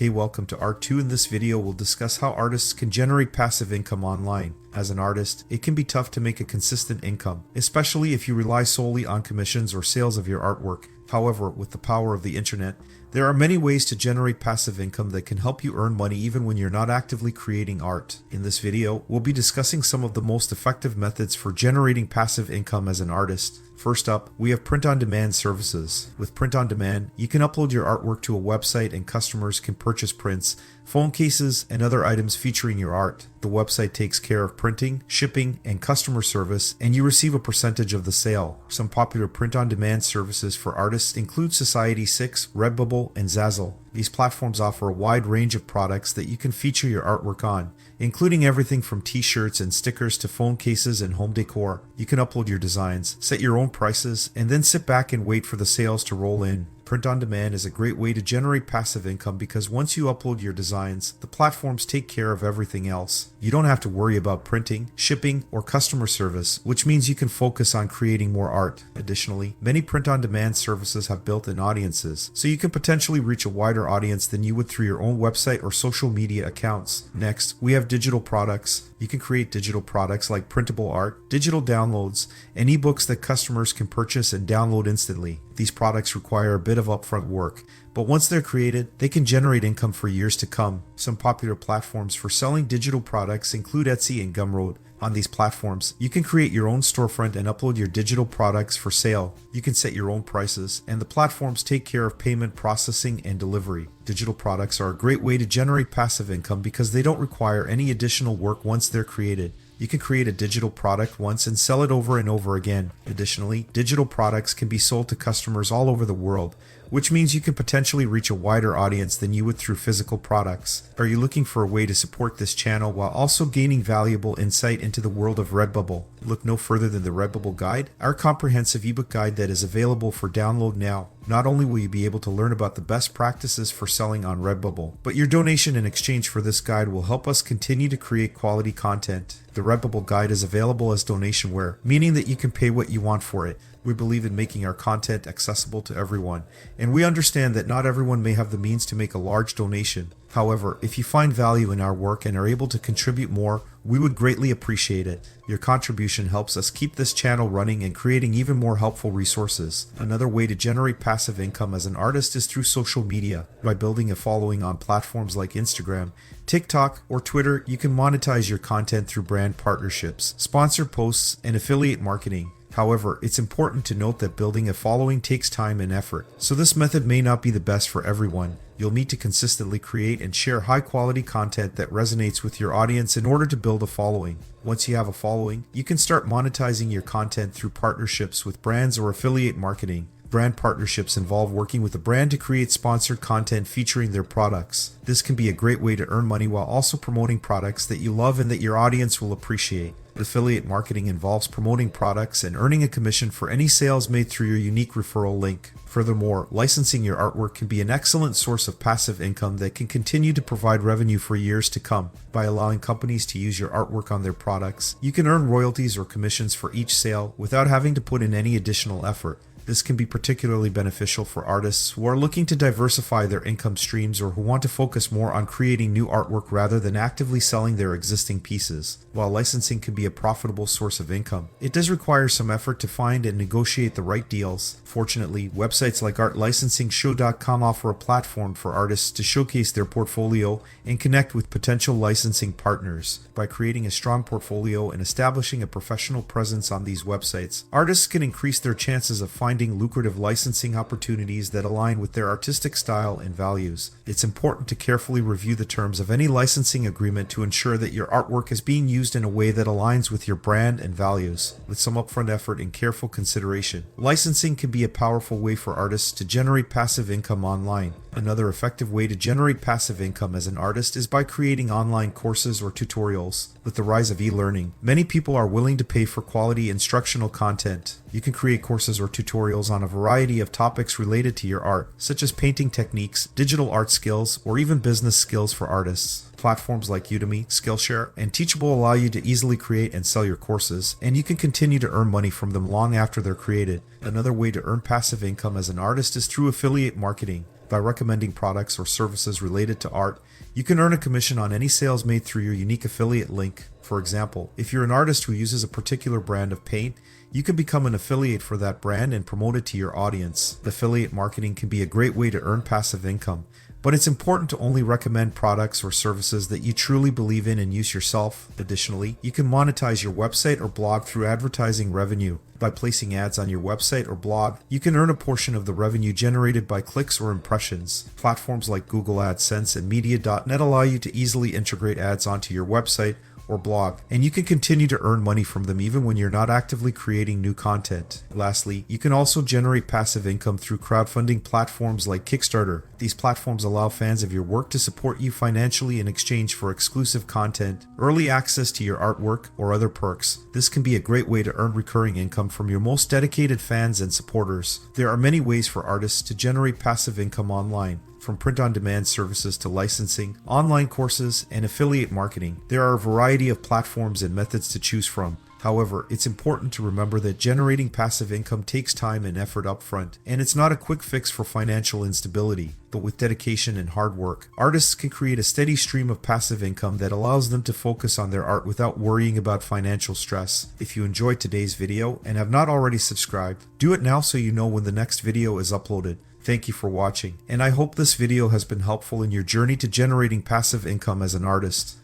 Hey, welcome to Art 2. In this video, we'll discuss how artists can generate passive income online. As an artist, it can be tough to make a consistent income, especially if you rely solely on commissions or sales of your artwork. However, with the power of the internet, there are many ways to generate passive income that can help you earn money even when you're not actively creating art. In this video, we'll be discussing some of the most effective methods for generating passive income as an artist. First up, we have print-on-demand services. With print-on-demand, you can upload your artwork to a website and customers can purchase prints, phone cases, and other items featuring your art. The website takes care of printing, shipping, and customer service, and you receive a percentage of the sale. Some popular print-on-demand services for artists include Society6, Redbubble, and Zazzle. These platforms offer a wide range of products that you can feature your artwork on, including everything from t-shirts and stickers to phone cases and home decor. You can upload your designs, set your own prices, and then sit back and wait for the sales to roll in. Print on demand is a great way to generate passive income because once you upload your designs, the platforms take care of everything else. You don't have to worry about printing, shipping, or customer service, which means you can focus on creating more art. Additionally, many print on demand services have built-in audiences, so you can potentially reach a wider audience than you would through your own website or social media accounts. Next, we have digital products. You can create digital products like printable art, digital downloads, and ebooks that customers can purchase and download instantly. These products require a bit of upfront work, but once they're created, they can generate income for years to come. Some popular platforms for selling digital products include Etsy and Gumroad. On these platforms, you can create your own storefront and upload your digital products for sale. You can set your own prices, and the platforms take care of payment processing and delivery. Digital products are a great way to generate passive income because they don't require any additional work once they're created. You can create a digital product once and sell it over and over again. Additionally, digital products can be sold to customers all over the world, which means you can potentially reach a wider audience than you would through physical products. Are you looking for a way to support this channel while also gaining valuable insight into the world of Redbubble? Look no further than the Redbubble Guide, our comprehensive ebook guide that is available for download now. Not only will you be able to learn about the best practices for selling on Redbubble, but your donation in exchange for this guide will help us continue to create quality content. The Redbubble Guide is available as donationware, meaning that you can pay what you want for it. We believe in making our content accessible to everyone, and we understand that not everyone may have the means to make a large donation. However, if you find value in our work and are able to contribute more, we would greatly appreciate it. Your contribution helps us keep this channel running and creating even more helpful resources. Another way to generate passive income as an artist is through social media. By building a following on platforms like Instagram, TikTok, or Twitter, you can monetize your content through brand partnerships, sponsored posts, and affiliate marketing. However, it's important to note that building a following takes time and effort, so this method may not be the best for everyone. You'll need to consistently create and share high-quality content that resonates with your audience in order to build a following. Once you have a following, you can start monetizing your content through partnerships with brands or affiliate marketing. Brand partnerships involve working with a brand to create sponsored content featuring their products. This can be a great way to earn money while also promoting products that you love and that your audience will appreciate. Affiliate marketing involves promoting products and earning a commission for any sales made through your unique referral link. Furthermore, licensing your artwork can be an excellent source of passive income that can continue to provide revenue for years to come. By allowing companies to use your artwork on their products, you can earn royalties or commissions for each sale without having to put in any additional effort. This can be particularly beneficial for artists who are looking to diversify their income streams or who want to focus more on creating new artwork rather than actively selling their existing pieces. While licensing can be a profitable source of income, it does require some effort to find and negotiate the right deals. Fortunately, websites like artlicensingshow.com offer a platform for artists to showcase their portfolio and connect with potential licensing partners. By creating a strong portfolio and establishing a professional presence on these websites, artists can increase their chances of finding lucrative licensing opportunities that align with their artistic style and values. It's important to carefully review the terms of any licensing agreement to ensure that your artwork is being used in a way that aligns with your brand and values. With some upfront effort and careful consideration, licensing can be a powerful way for artists to generate passive income online. Another effective way to generate passive income as an artist is by creating online courses or tutorials. With the rise of e-learning, many people are willing to pay for quality instructional content. You can create courses or tutorials on a variety of topics related to your art, such as painting techniques, digital art skills, or even business skills for artists. Platforms like Udemy, Skillshare, and Teachable allow you to easily create and sell your courses, and you can continue to earn money from them long after they're created. Another way to earn passive income as an artist is through affiliate marketing. By recommending products or services related to art, you can earn a commission on any sales made through your unique affiliate link. For example, if you're an artist who uses a particular brand of paint, you can become an affiliate for that brand and promote it to your audience. Affiliate marketing can be a great way to earn passive income, but it's important to only recommend products or services that you truly believe in and use yourself. Additionally, you can monetize your website or blog through advertising revenue. By placing ads on your website or blog, you can earn a portion of the revenue generated by clicks or impressions. Platforms like Google AdSense and Media.net allow you to easily integrate ads onto your website or blog, and you can continue to earn money from them even when you're not actively creating new content. Lastly, you can also generate passive income through crowdfunding platforms like Kickstarter. These platforms allow fans of your work to support you financially in exchange for exclusive content, early access to your artwork, or other perks. This can be a great way to earn recurring income from your most dedicated fans and supporters. There are many ways for artists to generate passive income online. From print-on-demand services to licensing, online courses, and affiliate marketing, there are a variety of platforms and methods to choose from. However, it's important to remember that generating passive income takes time and effort upfront, and it's not a quick fix for financial instability. But with dedication and hard work, artists can create a steady stream of passive income that allows them to focus on their art without worrying about financial stress. If you enjoyed today's video and have not already subscribed, do it now so you know when the next video is uploaded. Thank you for watching, and I hope this video has been helpful in your journey to generating passive income as an artist.